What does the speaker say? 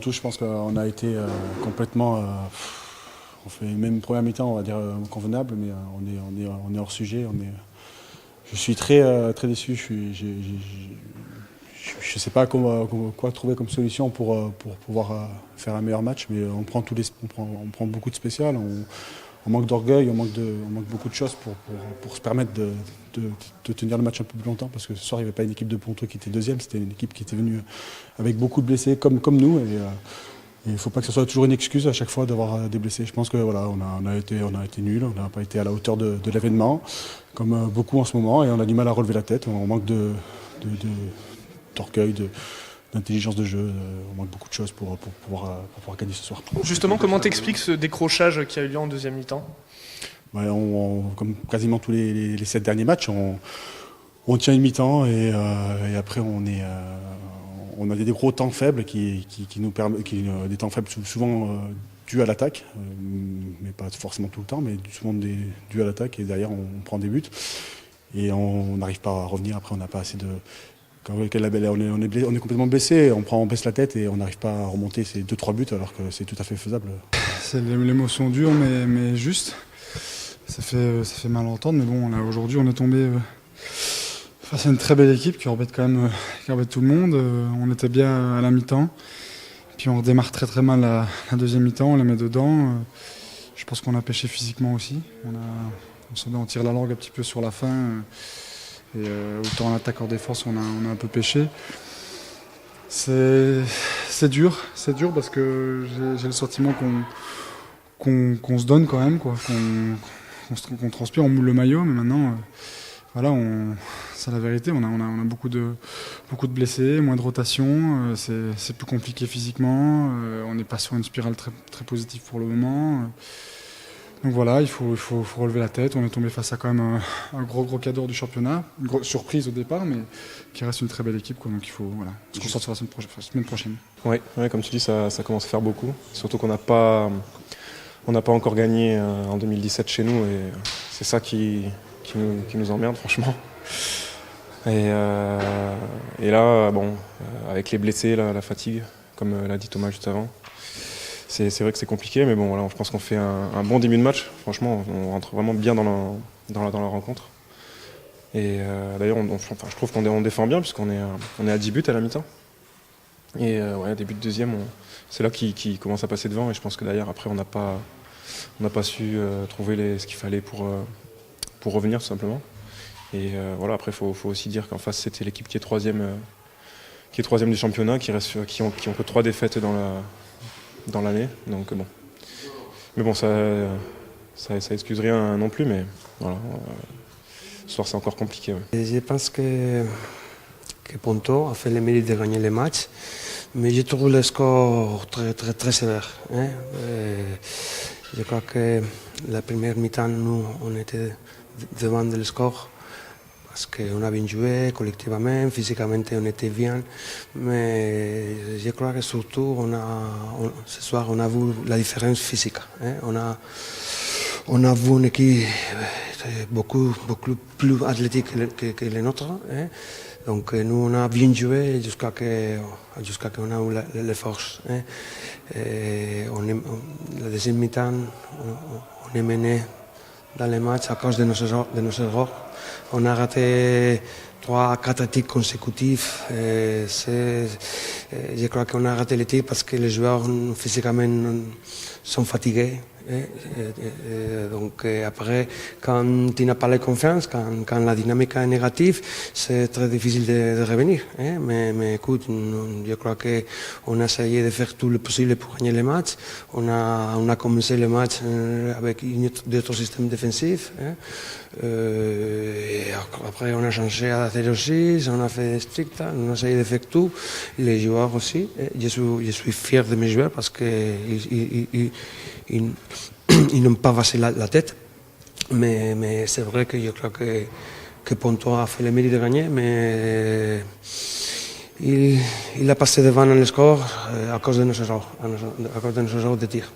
tous, je pense qu'on a été complètement. On fait même une première mi-temps, on va dire convenable, mais on est hors sujet. Je suis très déçu. Je ne sais pas quoi trouver comme solution pour pouvoir faire un meilleur match, mais on prend on prend beaucoup de spécial. On manque d'orgueil, on manque beaucoup de choses pour se permettre de tenir le match un peu plus longtemps, parce que ce soir il n'y avait pas une équipe de Ponto qui était deuxième, c'était une équipe qui était venue avec beaucoup de blessés comme nous, et il ne faut pas que ce soit toujours une excuse à chaque fois d'avoir des blessés. Je pense que voilà, on a été nuls, on n'a pas été à la hauteur de l'événement, comme beaucoup en ce moment, et on a du mal à relever la tête, on manque d'orgueil, d'intelligence de jeu, on manque beaucoup de choses pour pouvoir gagner ce soir. Justement, comment t'expliques ce décrochage qui a eu lieu en deuxième mi-temps ? Comme quasiment tous les 7 derniers matchs, on tient une mi-temps et après on a des gros temps faibles qui nous permettent, des temps faibles souvent dus à l'attaque, mais pas forcément tout le temps, mais souvent dus à l'attaque, et derrière on prend des buts et on n'arrive pas à revenir. Après on n'a pas assez de... Quand on est complètement blessé, on baisse la tête et on n'arrive pas à remonter ces 2-3 buts alors que c'est tout à fait faisable. C'est l'émotion dure mais juste. Ça fait mal à entendre, mais bon, aujourd'hui on est tombé face à une très belle équipe qui embête tout le monde. On était bien à la mi-temps, puis on redémarre très très mal la deuxième mi-temps, on la met dedans. Je pense qu'on a pêché physiquement aussi. On tire la langue un petit peu sur la fin. Et autant en attaque en défense, on a un peu pêché. C'est dur parce que j'ai le sentiment qu'on se donne quand même, quoi, qu'on transpire, on moule le maillot, mais maintenant, voilà, c'est la vérité. On a beaucoup de blessés, moins de rotation, c'est plus compliqué physiquement. On n'est pas sur une spirale très, très positive pour le moment. Donc voilà, il faut relever la tête. On est tombé face à quand même un gros cadeau du championnat. Une grosse surprise au départ, mais qui reste une très belle équipe, quoi. Donc il faut se concentrer sur la semaine prochaine. Oui, comme tu dis, ça commence à faire beaucoup. Surtout qu'on n'a pas encore gagné en 2017 chez nous, et c'est ça qui nous emmerde, franchement. Et là, avec les blessés, la fatigue, comme l'a dit Thomas juste avant, c'est vrai que c'est compliqué, mais bon, voilà, je pense qu'on fait un bon début de match. Franchement, on rentre vraiment bien dans la rencontre. Et d'ailleurs, je trouve qu'on défend bien, puisqu'on est à 10 buts à la mi-temps. Et début de deuxième, c'est là qui commence à passer devant. Et je pense que d'ailleurs, après, on n'a pas su trouver ce qu'il fallait pour revenir, tout simplement. Et après, il faut aussi dire qu'en face, c'était l'équipe qui est troisième du championnat, qui ont que 3 défaites dans l'année, donc bon. Mais bon, ça excuse rien non plus, mais voilà. Ce soir, c'est encore compliqué. Ouais. Je pense que Ponto a fait le mérite de gagner le match, mais je trouve le score très, très, très sévère. Hein? Je crois que la première mi-temps, nous, on était devant le score, parce qu'on a bien joué collectivement, physiquement on était bien, mais je crois que surtout ce soir on a vu la différence physique. Hein? On a vu une équipe beaucoup plus athlétique que les nôtres. Hein? Donc nous on a bien joué jusqu'à qu'on a eu les forces. Hein? La deuxième mi-temps, on est mené dans les matchs à cause de nos erreurs. On a raté 3-4 tirs consécutifs. Je crois qu'on a raté les tirs parce que les joueurs physiquement sont fatigués. Donc après, quand tu n'as pas la confiance, quand la dynamique est négative, c'est très difficile de revenir. Mais écoute, je crois qu'on a essayé de faire tout le possible pour gagner le match. On a commencé le match avec d'autres systèmes défensifs. Et après, on a changé à 0-6, on a fait strict, on a essayé de faire tout. Les joueurs aussi. Je suis fier de mes joueurs parce qu'ils n'ont pas baissé la tête. Mais c'est vrai que je crois que Ponto a fait le mérite de gagner, mais il a passé devant le score à cause de nos erreurs de tir.